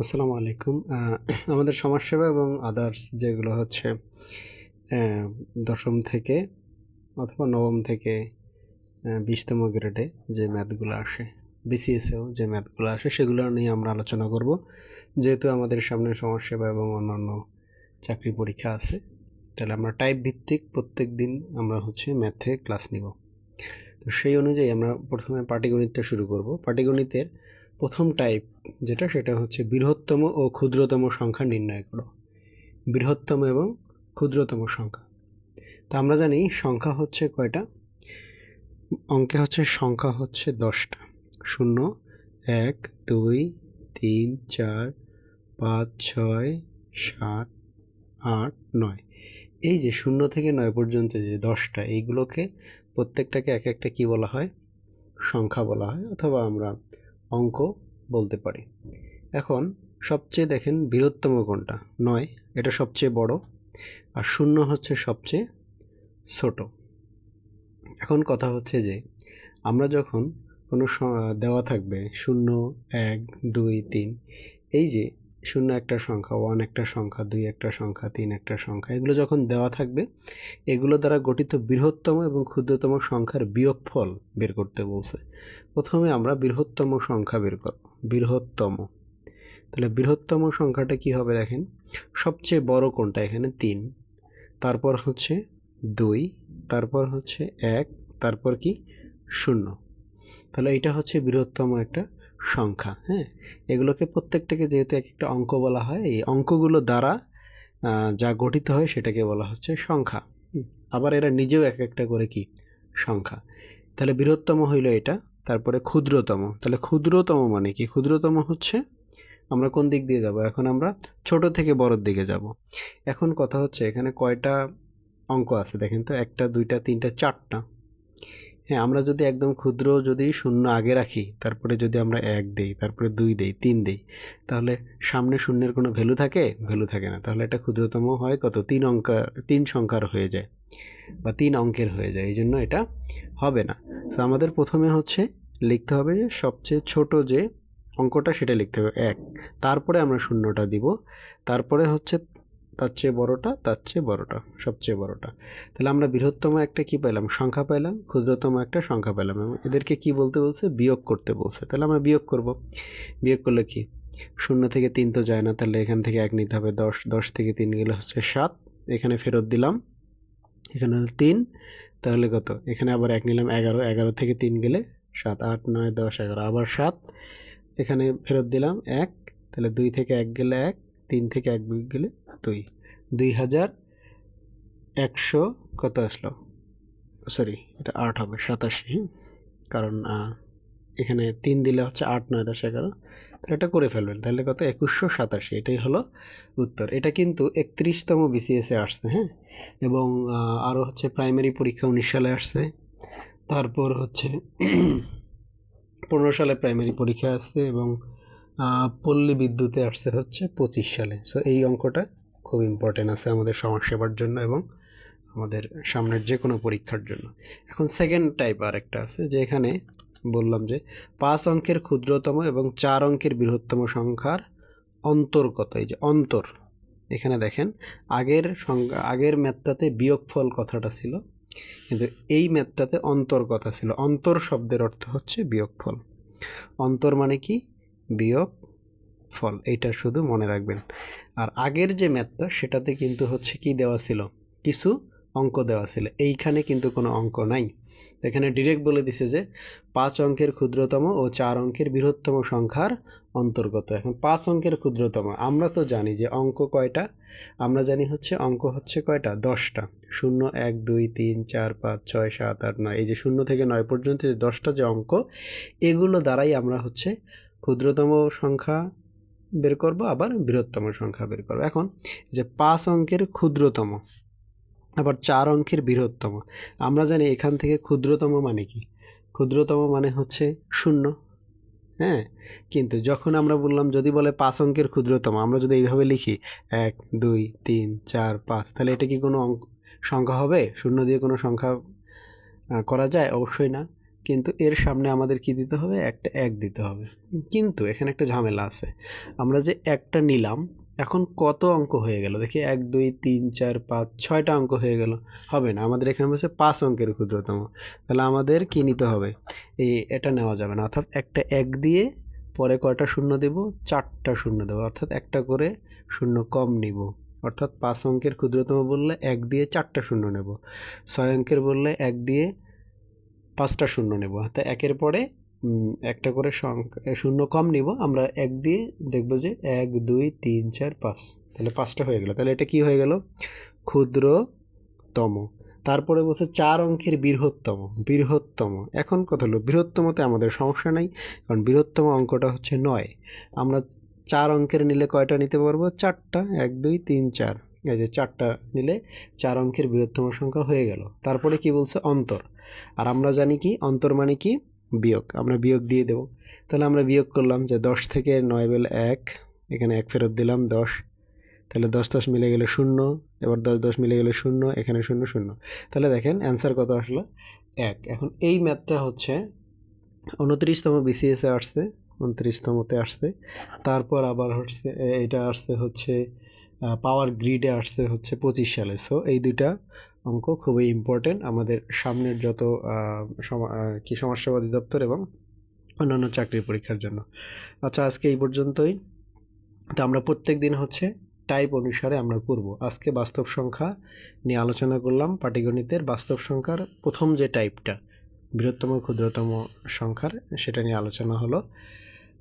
আসসালামু আলাইকুম। আমাদের সমাজসেবা এবং আদার্স যেগুলো হচ্ছে দশম থেকে অথবা নবম থেকে 20তম গ্রেডে যে ম্যাথগুলো আসে, বিসিএসেও যে ম্যাথগুলো আসে সেগুলো নিয়ে আমরা আলোচনা করব। যেহেতু আমাদের সামনে সমাজসেবা এবং অন্যান্য চাকরি পরীক্ষা আছে, তাহলে আমরা টাইপ ভিত্তিক প্রত্যেক দিন আমরা হচ্ছে ম্যাথে ক্লাস নিব। তো সেই অনুযায়ী আমরা প্রথমে পাটিগণিতটা শুরু করব। পাটিগণিতের প্রথম টাইপ যেটা, সেটা হচ্ছে বৃহত্তম ও ক্ষুদ্রতম সংখ্যা নির্ণয় করো। বৃহত্তম এবং ক্ষুদ্রতম সংখ্যা। তো আমরা জানি সংখ্যা হচ্ছে কয়টা, অঙ্কে হচ্ছে সংখ্যা হচ্ছে 10টা। 0, 1, 2, 3, 4, 5, 6, 7, 8, 9। এই যে 0 থেকে 9 পর্যন্ত যে 10টা, এইগুলোকে প্রত্যেকটাকে এক একটা কি বলা হয়? সংখ্যা বলা হয়, অথবা আমরা অঙ্ক বলতে পারি। এখন সবচেয়ে দেখেন বৃহত্তম কোনটা? 9, এটা সবচেয়ে বড়, আর 0 হচ্ছে সবচেয়ে ছোট। এখন কথা হচ্ছে যে আমরা যখন কোনো দেওয়া থাকবে 0, 1, 2, 3, এই যে 0 একটা সংখ্যা, 1 একটা সংখ্যা, 2 একটা সংখ্যা, 3 একটা সংখ্যা, এগুলো যখন দেওয়া থাকবে, এগুলো দ্বারা গঠিত বৃহত্তম এবং ক্ষুদ্রতম সংখ্যার বিয়োগফল বের করতে বলছে। প্রথমে আমরা বৃহত্তম সংখ্যা বের করব। বৃহত্তম, তাহলে বৃহত্তম সংখ্যাটা কি হবে দেখেন, সবচেয়ে বড় কোনটা? এখানে 3, তারপর হচ্ছে 2, তারপর হচ্ছে 1, তারপর কি 0। তাহলে এটা হচ্ছে বৃহত্তম একটা সংখ্যা। হ্যাঁ, এগুলোকে প্রত্যেকটাকে যেহেতু এক একটা অঙ্ক বলা হয়, এই অঙ্কগুলো দ্বারা যা গঠিত হয় সেটাকে বলা হচ্ছে সংখ্যা। আবার এরা নিজেও এক একটা করে কি সংখ্যা। তাহলে বৃহত্তম হইল এটা, তারপরে ক্ষুদ্রতম। তাহলে ক্ষুদ্রতম মানে কি? ক্ষুদ্রতম হচ্ছে, আমরা কোন দিক দিয়ে যাব? এখন আমরা ছোট থেকে বড়র দিকে যাব। এখন কথা হচ্ছে এখানে কয়টা অঙ্ক আছে দেখেন তো? 1টা, 2টা, 3টা, 4টা। হ্যাঁ, আমরা যদি একদম ক্ষুদ্র যদি 0 আগে রাখি, তারপরে যদি আমরা 1 দেই, তারপরে 2 দেই, 3 দেই, তাহলে সামনে শূন্যের কোনো ভ্যালু থাকে? ভ্যালু থাকে না। তাহলে এটা ক্ষুদ্রতম হয় কত? 3 সংখ্যার হয়ে যায় বা 3 অঙ্কের হয়ে যায়, এই জন্য এটা হবে না। তো আমাদের প্রথমে হচ্ছে লিখতে হবে যে সবচেয়ে ছোট যে অঙ্কটা সেটা লিখতে হবে 1, তারপরে আমরা শূন্যটা দিব, তারপরে হচ্ছে তার চেয়ে বড়টা, তার চেয়ে বড়টা, সবচেয়ে বড়টা। তাহলে আমরা বৃহত্তম একটা কি পেলাম? সংখ্যা পেলাম, ক্ষুদ্রতম একটা সংখ্যা পেলাম, এবং এদেরকে কি বলতে বলছে? বিয়োগ করতে বলছে। তাহলে আমরা বিয়োগ করব। বিয়োগ করলে কি? 0 থেকে 3 তো যায় না, তাহলে এখান থেকে 1 নিতে হবে। 10, 10 থেকে 3 গেলে হচ্ছে 7, এখানে ফেরত দিলাম, এখানে হলো 3, তাহলে কত? এখানে আবার 1 নিলাম, 11, 11 থেকে 3 গেলে 7, 8, 9, 10, 11, আবার 7, এখানে ফেরত দিলাম 1, তাহলে 2 থেকে 1 গেলে 1, 3 থেকে 1 গেলে 2, 2100 কত আসলো? সরি, এটা 8 হবে, 87। কারণ এখানে 3 দিলে হচ্ছে 8, 9, 10, 11, তাহলে এটা করে ফেলবেন। তাহলে কত? 2187, এটাই হলো উত্তর। এটা কিন্তু 31তম বিসিএসে আসছে। হ্যাঁ, এবং আরও হচ্ছে প্রাইমারি পরীক্ষা 19 সালে আসছে, তারপর হচ্ছে 15 সালে প্রাইমারি পরীক্ষা আসছে, এবং পল্লী বিদ্যুতে আসছে হচ্ছে 25 সালে। সো এই অঙ্কটা খুব ইম্পর্টেন্ট আছে আমাদের সমাজসেবার জন্য এবং আমাদের সামনের যে কোনো পরীক্ষার জন্য। এখন সেকেন্ড টাইপ আর একটা আছে, যে এখানে বললাম যে 5 অঙ্কের ক্ষুদ্রতম এবং 4 অঙ্কের বৃহত্তম সংখ্যার অন্তর কত? এই যে অন্তর, এখানে দেখেন আগের ম্যাথটাতে বিয়োগফল কথাটা ছিল, কিন্তু এই ম্যাথটাতে অন্তর কথা ছিল। অন্তর শব্দের অর্থ হচ্ছে বিয়োগফল। অন্তর মানে কি? বিয়োগ ফল, এইটা শুধু মনে রাখবেন। আর আগের যে ম্যাথটা, সেটাতে কিন্তু হচ্ছে কি দেওয়া ছিল? কিছু অঙ্ক দেওয়া ছিল, এইখানে কিন্তু কোনো অঙ্ক নাই। এখানে ডিরেক্ট বলে দিছে যে 5 অঙ্কের ক্ষুদ্রতম ও 4 অঙ্কের বৃহত্তম সংখ্যার অন্তর্গত। এখন 5 অঙ্কের ক্ষুদ্রতম, আমরা তো জানি যে অঙ্ক কয়টা? আমরা জানি হচ্ছে অঙ্ক হচ্ছে কয়টা? 10টা। 0, 1, 2, 3, 4, 5, 6, 7, 8, 9, এই যে 0 থেকে 9 পর্যন্ত যে 10টা যে অঙ্ক, এগুলো দ্বারাই আমরা হচ্ছে ক্ষুদ্রতম সংখ্যা বের করব, আবার বৃহত্তম সংখ্যা বের করব। এখন যে 5 অঙ্কের ক্ষুদ্রতম, আবার 4 অঙ্কের বৃহত্তম, আমরা জানি এখান থেকে ক্ষুদ্রতম মানে কি? ক্ষুদ্রতম মানে হচ্ছে 0। হ্যাঁ, কিন্তু যখন আমরা বললাম, যদি বলে 5 অঙ্কের ক্ষুদ্রতম, আমরা যদি এইভাবে লিখি 1, 2, 3, 4, 5, তাহলে এটা কি কোনো সংখ্যা হবে? 0 দিয়ে কোনো সংখ্যা করা যায়? অবশ্যই না। কিন্তু এর সামনে আমাদের কি দিতে হবে, একটা 1 দিতে হবে। কিন্তু এখানে একটা ঝামেলা আছে, আমরা যে একটা নিলাম এখন কত অঙ্ক হয়ে গেল দেখি, 1 2 3 4 5 6টা অঙ্ক হয়ে গেল, হবে না। আমাদের এখানে বলছে 5 অঙ্কের ক্ষুদ্রতম, তাহলে আমাদের কি নিতে হবে, এটা নেওয়া যাবে না। অর্থাৎ একটা 1 দিয়ে পরে কয়টা শূন্য দেব, 4টা শূন্য দেবো, অর্থাৎ একটা করে শূন্য কম নিব। অর্থাৎ 5 অঙ্কের ক্ষুদ্রতম বললে 1 দিয়ে 4টা শূন্য নেব, 6 অঙ্কের বললে 1 দিয়ে 5টা শূন্য নেব। অর্থাৎ 1-এর পরে একটা করে শূন্য কম নিব, আমরা 1 দিয়ে দেখব যে 1 2 3 4 5, তাহলে 5টা হয়ে গেল। তাহলে এটা কি হয়ে গেল, ক্ষুদ্রতম। তারপরে বলছে 4 অঙ্কের বৃহত্তম। এখন কথা হলো বৃহত্তমতে আমাদের সমস্যা নাই, কারণ বৃহত্তম অঙ্কটা হচ্ছে 9। আমরা 4 অঙ্কের নিলে কয়টা নিতে পারবো, 4টা, 1 2 3 4, এই যে 4টা নিলে 4 অঙ্কের বৃহত্তম সংখ্যা হয়ে গেল। তারপরে কি বলছে, অন্তর। আর আমরা জানি কি অন্তর মানে কি, বিয়োগ, আমরা বিয়োগ দিয়ে দেব। তাহলে আমরা বিয়োগ করলাম যে 10 থেকে 9 গেলে 1, এখানে 1 ফেরত দিলাম 10, তাহলে 10 10 মিলে গেলে 0, এবার 10 10 মিলে গেলে 0, এখানে 0 0, তাহলে দেখেন অ্যান্সার কত আসলো, 1। এখন এই ম্যাথটা হচ্ছে 29তম বিসিএসে আসছে, 29তমতে আসছে। তারপর আবার হচ্ছে এটা আসছে হচ্ছে পাওয়ার গ্রিডে আসছে হচ্ছে 25 সালে। সো এই দুইটা অঙ্ক খুবই ইম্পর্টেন্ট আমাদের সামনের যত কি সমাজসেবা অধিদপ্তর এবং অন্যান্য চাকরির পরীক্ষার জন্য। আচ্ছা, আজকে এই পর্যন্তই। তো আমরা প্রত্যেক দিন হচ্ছে টাইপ অনুসারে আমরা করব। আজকে বাস্তব সংখ্যা নিয়ে আলোচনা করলাম, পাটিগণিতের বাস্তব সংখ্যার প্রথম যে টাইপটা বৃহত্তম ক্ষুদ্রতম সংখ্যার, সেটা নিয়ে আলোচনা হলো।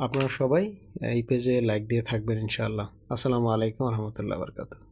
আপনারা সবাই এই পেজে লাইক দিয়ে থাকবেন ইনশাআল্লাহ। আসসালামু আলাইকুম রহমতুল্লাহ বরকাতুহু।